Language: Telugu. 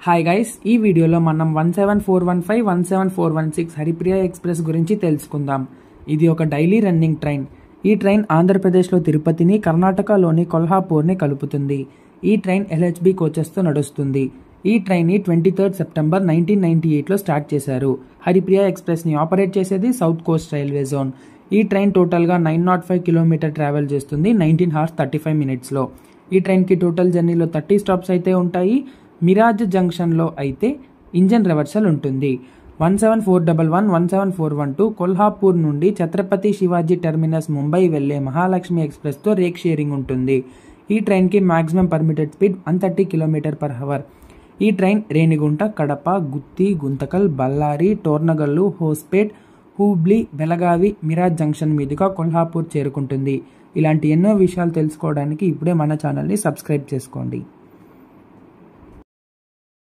హాయ్ గైస్, ఈ వీడియోలో మనం 17415 17416 హరిప్రియ ఎక్స్ప్రెస్ గురించి తెలుసుకుందాం. ఇది ఒక డైలీ రన్నింగ్ ట్రైన్. ఈ ట్రైన్ ఆంధ్రప్రదేశ్లో తిరుపతిని, కర్ణాటకలోని కొల్హాపూర్ని కలుపుతుంది. ఈ ట్రైన్ LHB కోచెస్తో నడుస్తుంది. ఈ ట్రైన్ని 23 సెప్టెంబర్ 1998లో స్టార్ట్ చేశారు. హరిప్రియ ఎక్స్ప్రెస్ని ఆపరేట్ చేసేది సౌత్ కోస్ట్ రైల్వే జోన్. ఈ ట్రైన్ టోటల్గా 905 కిలోమీటర్ ట్రావెల్ చేస్తుంది 19 hours 35 minutesలో. ఈ ట్రైన్కి టోటల్ జర్నీలో 30 స్టాప్స్ అయితే ఉంటాయి. మిరాజ్ జంక్షన్లో అయితే ఇంజన్ రివర్సల్ ఉంటుంది. 17411 17412 కొల్హాపూర్ నుండి ఛత్రపతి శివాజీ టెర్మినస్ ముంబై వెళ్లే మహాలక్ష్మి ఎక్స్ప్రెస్తో రేక్ షేరింగ్ ఉంటుంది. ఈ ట్రైన్కి మ్యాక్సిమం పర్మిటెడ్ స్పీడ్ 130 km/h. ఈ ట్రైన్ రేణిగుంట, కడప, గుత్తి, గుంతకల్, బళ్ళారి, టోర్నగల్లు, హోస్పేట్, హూబ్లీ, బెలగావి, మిరాజ్ జంక్షన్ మీదుగా కొల్హాపూర్ చేరుకుంటుంది. ఇలాంటి ఎన్నో విషయాలు తెలుసుకోవడానికి ఇప్పుడే మన ఛానల్ని సబ్స్క్రైబ్ చేసుకోండి.